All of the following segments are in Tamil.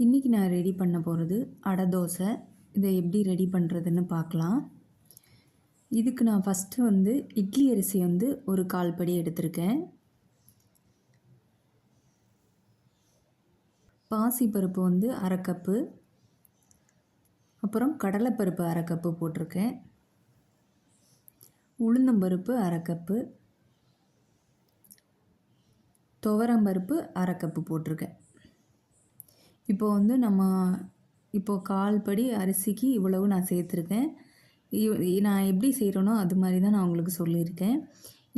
இன்றைக்கி நான் ரெடி பண்ண போகிறது அடை தோசை. இதை எப்படி ரெடி பண்ணுறதுன்னு பார்க்கலாம். இதுக்கு நான் ஃபஸ்ட்டு இட்லி அரிசி ஒரு 1/4 படி எடுத்திருக்கேன். பாசிப்பருப்பு 1/2 கப்பு, அப்புறம் கடலைப்பருப்பு 1/2 கப்பு போட்டிருக்கேன். உளுந்தம்பருப்பு 1/2 கப்பு, துவரம்பருப்பு 1/2 கப்பு போட்டிருக்கேன். இப்போ நம்ம 1/4 படி அரிசிக்கு இவ்வளவு நான் சேர்த்துருக்கேன். நான் எப்படி செய்கிறேனோ அது மாதிரி தான் நான் உங்களுக்கு சொல்லியிருக்கேன்.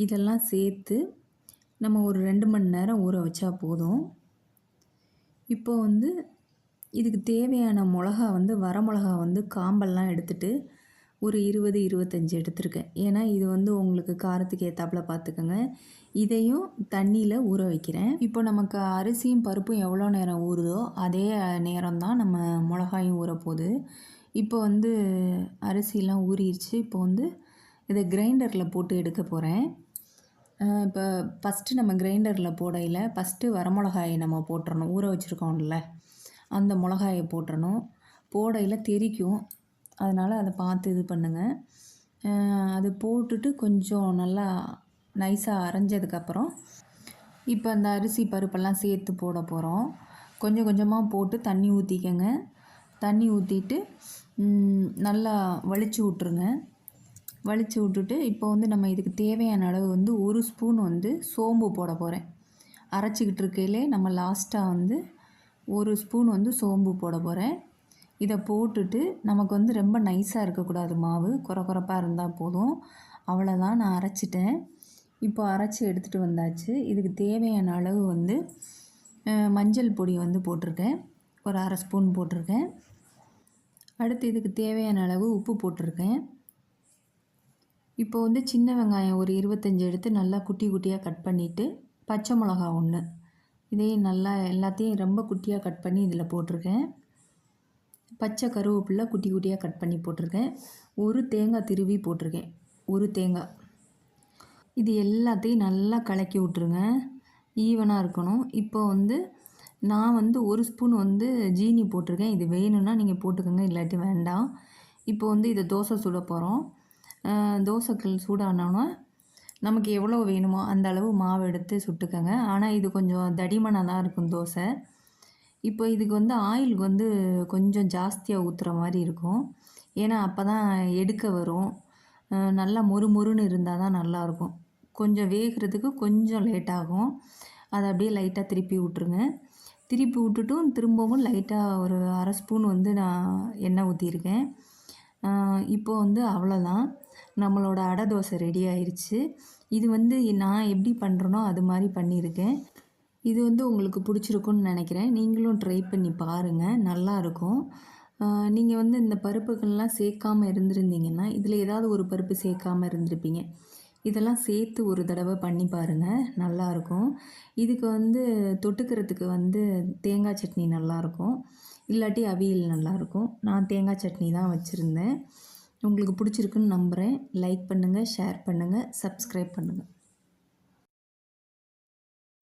இதெல்லாம் சேர்த்து நம்ம ஒரு 2 மணி நேரம் ஊற வச்சா போதும். இப்போ இதுக்கு தேவையான மிளகா வர மிளகா காம்பெல்லாம் எடுத்துகிட்டு ஒரு 20, 25 எடுத்திருக்கேன். ஏன்னா இது உங்களுக்கு காரத்துக்கு ஏற்றாப்புல பார்த்துக்கோங்க. இதையும் தண்ணியில் ஊற வைக்கிறேன். இப்போ நமக்கு அரிசியும் பருப்பும் எவ்வளோ நேரம் ஊறுதோ அதே நேரம் தான் நம்ம மிளகாயும் ஊறப்போகுது. இப்போ அரிசிலாம் ஊறிடுச்சு. இப்போ இதை கிரைண்டரில் போட்டு எடுக்க போகிறேன். இப்போ ஃபஸ்ட்டு நம்ம கிரைண்டரில் போடையில் ஃபஸ்ட்டு வரமிளகாயை நம்ம போட்டுறணும். ஊற வச்சுருக்கோம்ல அந்த மிளகாயை போட்டுறணும். போடையில் தெறிக்கும், அதனால் அதை பார்த்து இது பண்ணுங்கள். அது போட்டுட்டு கொஞ்சம் நல்லா நைஸாக அரைஞ்சதுக்கப்புறம் இப்போ அந்த அரிசி பருப்பெல்லாம் சேர்த்து போட போகிறோம். கொஞ்சம் கொஞ்சமாக போட்டு தண்ணி ஊற்றிக்கங்க. தண்ணி ஊற்றிட்டு நல்லா வலிச்சு விட்ருங்க. வலிச்சு விட்டுட்டு இப்போ நம்ம இதுக்கு தேவையான அளவு 1 ஸ்பூன் சோம்பு போட போகிறேன். அரைச்சிக்கிட்டு இருக்கையிலே நம்ம லாஸ்ட்டாக 1 ஸ்பூன் சோம்பு போட போகிறேன். இதை போட்டுட்டு நமக்கு ரொம்ப நைஸாக இருக்கக்கூடாது, மாவு குறப்பாக இருந்தால் போதும். அவ்வளோதான், நான் அரைச்சிட்டேன். இப்போ அரைச்சி எடுத்துகிட்டு வந்தாச்சு. இதுக்கு தேவையான அளவு மஞ்சள் பொடி போட்டிருக்கேன். ஒரு 1/2 ஸ்பூன் போட்டிருக்கேன். அடுத்து இதுக்கு தேவையான அளவு உப்பு போட்டிருக்கேன். இப்போ சின்ன வெங்காயம் ஒரு 25 எடுத்து நல்லா குட்டி குட்டியாக கட் பண்ணிவிட்டு, பச்சை மிளகா 1 இதையும் நல்லா எல்லாத்தையும் ரொம்ப குட்டியாக கட் பண்ணி இதில் போட்டிருக்கேன். பச்சை கருவேப்பிலை குட்டி குட்டியாக கட் பண்ணி போட்டிருக்கேன். ஒரு தேங்காய் திருவி போட்டிருக்கேன், ஒரு தேங்காய். இது எல்லாத்தையும் நல்லா கலக்கி விட்ருங்க, ஈவனாக இருக்கணும். இப்போ நான் 1 ஸ்பூன் ஜீனி போட்டிருக்கேன். இது வேணும்னா நீங்கள் போட்டுக்கோங்க, இல்லாட்டி வேண்டாம். இப்போ இதை தோசை சுட போகிறோம். தோசைக்கல் சூடானோன்னா நமக்கு எவ்வளோ வேணுமோ அந்த அளவு மாவு எடுத்து சுட்டுக்கோங்க. ஆனால் இது கொஞ்சம் தடிமனாக தான் இருக்கும் தோசை. இப்போ இதுக்கு ஆயில் கொஞ்சம் ஜாஸ்தியாக ஊற்றுற மாதிரி இருக்கும். ஏன்னா அப்போ தான் எடுக்க வரும். நல்லா மொறுமொறுன்னு இருந்தால் தான் நல்லாயிருக்கும். கொஞ்சம் வேகிறதுக்கு கொஞ்சம் லேட் ஆகும். அதை அப்படியே லைட்டாக திருப்பி விட்ருங்க. திருப்பி விட்டுட்டும் திரும்பவும் லைட்டாக ஒரு 1/2 ஸ்பூன் நான் எண்ணெய் ஊற்றிருக்கேன். இப்போ அவ்வளோதான், நம்மளோட அடை தோசை ரெடி ஆயிடுச்சு. இது நான் எப்படி பண்ணுறேனோ அது மாதிரி பண்ணியிருக்கேன். இது உங்களுக்கு பிடிச்சிருக்குன்னு நினைக்கிறேன். நீங்களும் ட்ரை பண்ணி பாருங்கள், நல்லாயிருக்கும். நீங்கள் இந்த பருப்புகள்லாம் சேர்க்காமல் இருந்திருந்தீங்கன்னா இதில் ஏதாவது ஒரு பருப்பு சேர்க்காமல் இருந்திருப்பீங்க. இதெல்லாம் சேர்த்து ஒரு தடவை பண்ணி பாருங்கள், நல்லாயிருக்கும். இதுக்கு தொட்டுக்கிறதுக்கு தேங்காய் சட்னி நல்லாயிருக்கும், இல்லாட்டி அவியல் நல்லாயிருக்கும். நான் தேங்காய் சட்னி தான் வச்சுருந்தேன். உங்களுக்கு பிடிச்சிருக்குன்னு நம்புகிறேன். லைக் பண்ணுங்கள், ஷேர் பண்ணுங்கள், சப்ஸ்கிரைப் பண்ணுங்கள்.